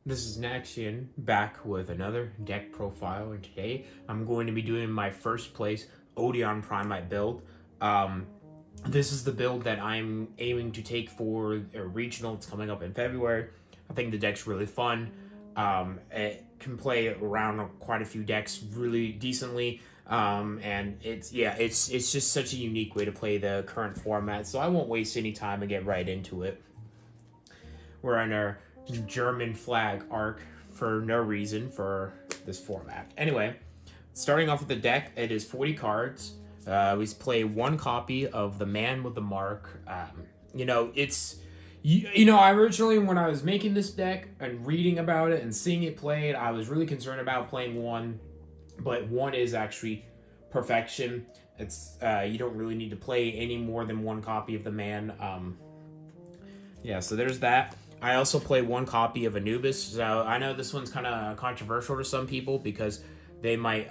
This is Naxxion back with another deck profile, and today I'm going to be doing my first place Odion Primite build. This is the build that I'm aiming to take for a regional. It's coming up in February. I think the deck's really fun. It can play around quite a few decks really decently. And it's just such a unique way to play the current format. So I won't waste any time and get right into it. We're on our German flag arc for no reason for this format. Anyway, starting off with the deck, it is 40 cards. We play one copy of the Man with the Mark. I originally, when I was making this deck and reading about it and seeing it played, I was really concerned about playing one, but one is actually perfection. It's you don't really need to play any more than one copy of the Man. So there's that. I also play one copy of Anubis. So I know this one's kind of controversial to some people because they might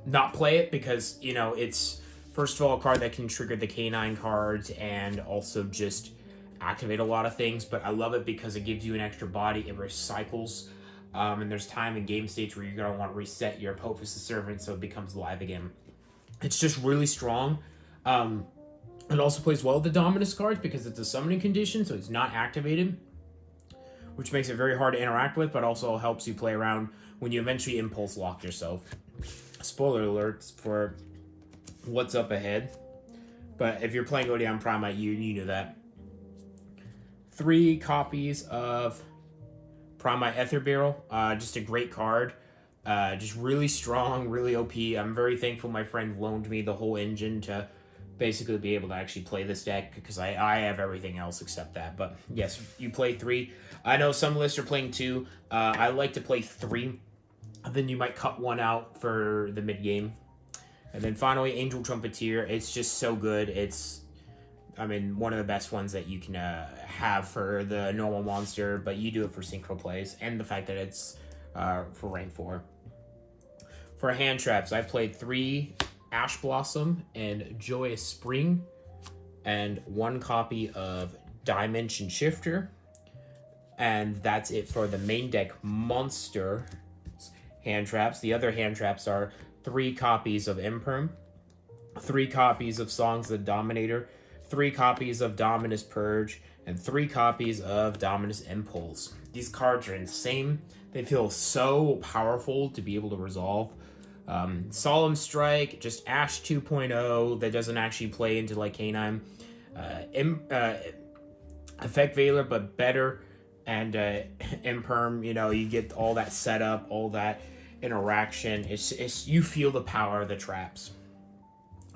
not play it because, it's, first of all, a card that can trigger the K9 cards and also just activate a lot of things. But I love it because it gives you an extra body. It recycles. And there's time in game states where you're going to want to reset your Apophis the Servant so it becomes live again. It's just really strong. It also plays well with the Dominus cards because it's a summoning condition, so it's not activated, which makes it very hard to interact with, but also helps you play around when you eventually impulse lock yourself. Spoiler alerts for what's up ahead, but if you're playing Odion Primite, you knew that. 3 copies of Primite Ether Barrel, just a great card. Just really strong, really OP. I'm very thankful my friend loaned me the whole engine to basically be able to actually play this deck because I have everything else except that. But yes, you play 3. I know some lists are playing 2. I like to play 3. Then you might cut 1 out for the mid game. And then finally, Angel Trumpeteer. It's just so good. It's, one of the best ones that you can have for the normal monster, but you do it for synchro plays and the fact that it's for rank 4. For hand traps, I played 3 Ash Blossom and Joyous Spring, and 1 copy of Dimension Shifter, and that's it for the main deck monster hand traps. The other hand traps are 3 copies of Imperm, 3 copies of Songs of the Dominator, 3 copies of Dominus Purge, and 3 copies of Dominus Impulse. These cards are insane. They feel so powerful to be able to resolve. Solemn Strike, just Ash 2.0 that doesn't actually play into like K9. Effect Veiler, but better. And Imperm, you get all that setup, all that interaction. It's you feel the power of the traps.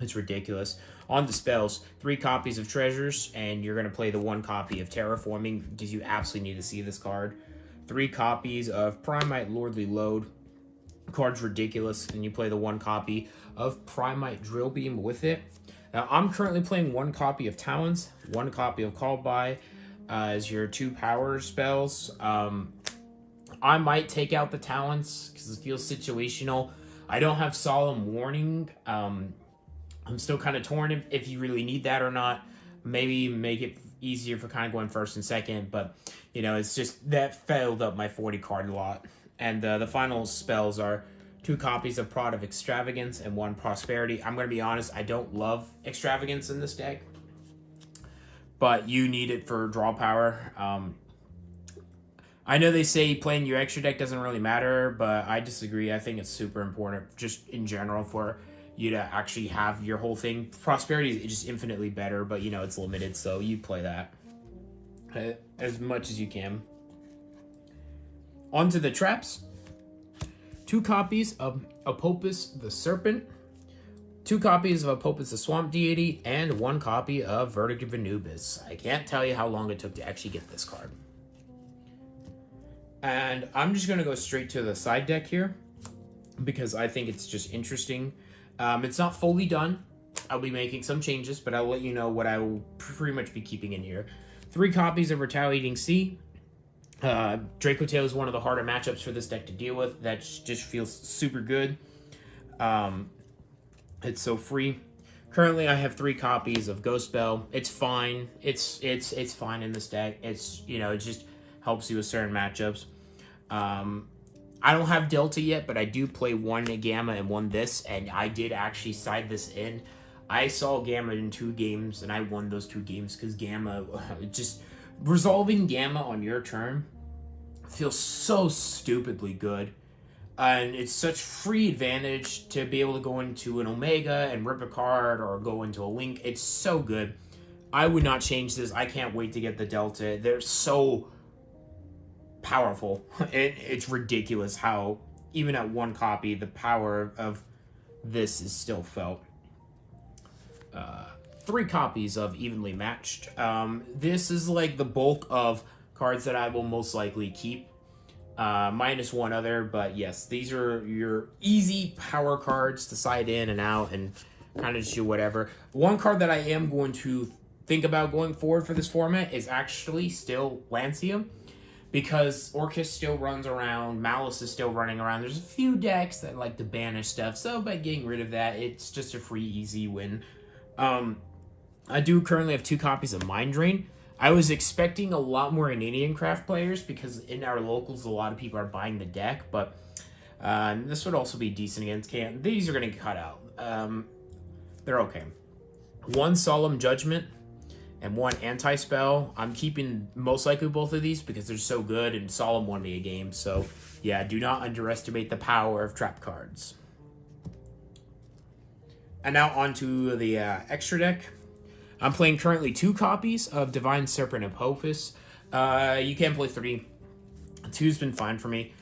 It's ridiculous. On the spells, 3 copies of Treasures, and you're going to play the 1 copy of Terraforming because you absolutely need to see this card. 3 copies of Primite Lordly Load. Card's ridiculous, and you play the 1 copy of Primite Drill Beam with it. Now, I'm currently playing 1 copy of Talons, 1 copy of Call By as your 2 power spells. I might take out the Talons because it feels situational. I don't have Solemn Warning. I'm still kind of torn if you really need that or not. Maybe make it easier for kind of going first and second, but it's just that filled up my 40 card lot. And the final spells are 2 copies of Prod of Extravagance and 1 Prosperity. I'm going to be honest, I don't love Extravagance in this deck, but you need it for draw power. I know they say playing your extra deck doesn't really matter, but I disagree. I think it's super important just in general for you to actually have your whole thing. Prosperity is just infinitely better, but it's limited, so you play that as much as you can. Onto the traps. 2 copies of Apophis the Serpent, 2 copies of Apophis the Swamp Deity, and 1 copy of Verdict of Anubis. I can't tell you how long it took to actually get this card. And I'm just going to go straight to the side deck here because I think it's just interesting. It's not fully done. I'll be making some changes, but I'll let you know what I will pretty much be keeping in here. 3 copies of Retaliating Sea. Draco Tail is one of the harder matchups for this deck to deal with. That just feels super good. It's so free. Currently, I have 3 copies of Ghost Bell. It's fine. It's fine in this deck. It's, it just helps you with certain matchups. I don't have Delta yet, but I do play one Gamma and one this, and I did actually side this in. I saw Gamma in 2 games, and I won those 2 games because Gamma, just resolving Gamma on your turn feels so stupidly good. And it's such free advantage to be able to go into an Omega and rip a card or go into a Link. It's so good. I would not change this. I can't wait to get the Delta. They're so powerful. It's ridiculous how, even at 1 copy, the power of this is still felt. 3 copies of Evenly Matched. This is like the bulk of cards that I will most likely keep. Minus 1 other, but yes, these are your easy power cards to side in and out and kind of just do whatever. One card that I am going to think about going forward for this format is actually still Naxxion, because Orcus still runs around, Malice is still running around. There's a few decks that like to banish stuff, so by getting rid of that, it's just a free, easy win. I do currently have 2 copies of Mind Drain. I was expecting a lot more Indian Craft players because in our locals, a lot of people are buying the deck, but this would also be decent against Can. These are going to get cut out. They're okay. 1 Solemn Judgment and 1 Anti-Spell. I'm keeping most likely both of these because they're so good, and Solemn won me a game. So, yeah, do not underestimate the power of trap cards. And now on to the extra deck. I'm playing currently 2 copies of Divine Serpent of Apophis. You can play 3. 2's been fine for me.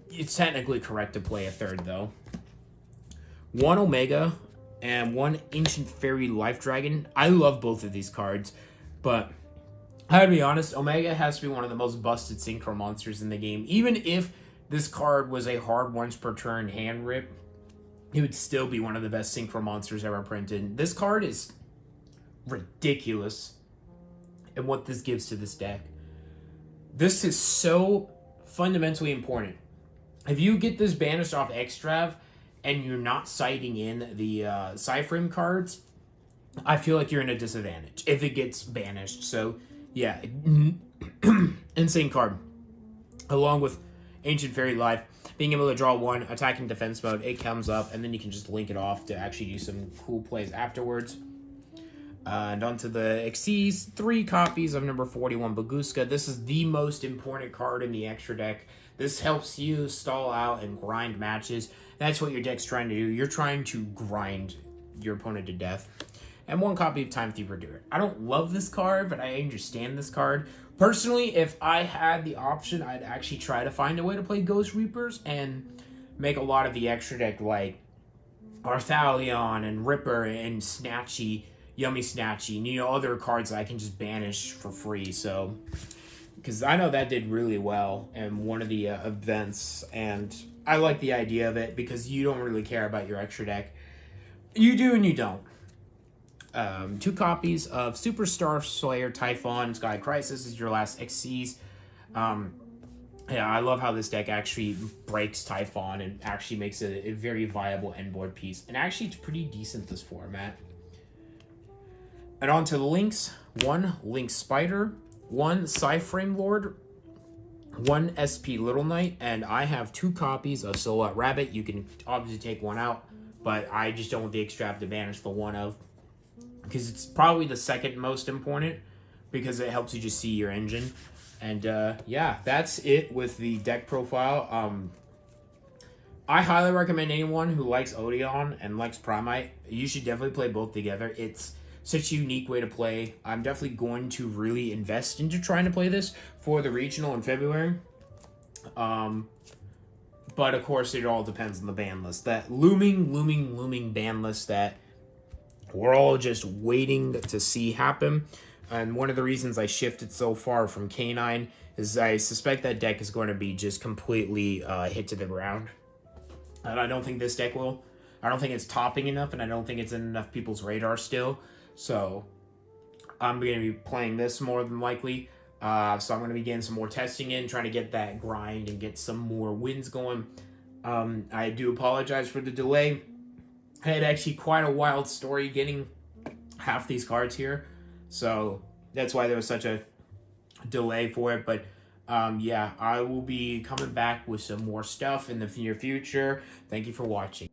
It's technically correct to play a 3rd, though. 1 Omega and 1 Ancient Fairy Life Dragon. I love both of these cards, but I gotta be honest, Omega has to be one of the most busted synchro monsters in the game. Even if this card was a hard once per turn hand rip, it would still be one of the best synchro monsters ever printed. This card is ridiculous and what this gives to this deck. This is so fundamentally important. If you get this banished off Extrav and you're not citing in the Cyframe cards, I feel like you're in a disadvantage if it gets banished. So yeah, insane card. Along with Ancient Fairy Life, being able to draw 1, attacking defense mode, it comes up, and then you can just link it off to actually do some cool plays afterwards. And onto the Xyz, 3 copies of number 41 Baguska. This is the most important card in the extra deck. This helps you stall out and grind matches. That's what your deck's trying to do. You're trying to grind your opponent to death. And 1 copy of Time Thief Redoer. I don't love this card, but I understand this card. Personally, if I had the option, I'd actually try to find a way to play Ghost Reapers and make a lot of the extra deck like Arthalion and Ripper and Snatchy, Yummy Snatchy, and, you know, other cards that I can just banish for free. So, because I know that did really well in one of the events, and I like the idea of it because you don't really care about your extra deck. You do and you don't. 2 copies of Superstar Slayer Typhon Sky Crisis is your last Xyz. Yeah, I love how this deck actually breaks Typhon and actually makes it a very viable endboard piece. And actually, it's pretty decent, this format. And on to the links. 1 Link Spider, 1 Cyframe Lord, 1 SP Little Knight, and I have 2 copies of Silhouette Rabbit. You can obviously take 1 out, but I just don't want the extract to banish the 1 of, because it's probably the second most important, because it helps you just see your engine. And yeah, that's it with the deck profile. I highly recommend anyone who likes Odion and likes Primite, you should definitely play both together. It's such a unique way to play. I'm definitely going to really invest into trying to play this for the regional in February. But of course, it all depends on the ban list. That looming ban list that we're all just waiting to see happen. And one of the reasons I shifted so far from K9 is I suspect that deck is going to be just completely hit to the ground. And I don't think this deck will. I don't think it's topping enough, and I don't think it's in enough people's radar still. So I'm going to be playing this more than likely. So I'm going to be getting some more testing in, trying to get that grind and get some more wins going. I do apologize for the delay. I had actually quite a wild story getting half these cards here. So that's why there was such a delay for it, but yeah, I will be coming back with some more stuff in the near future. Thank you for watching.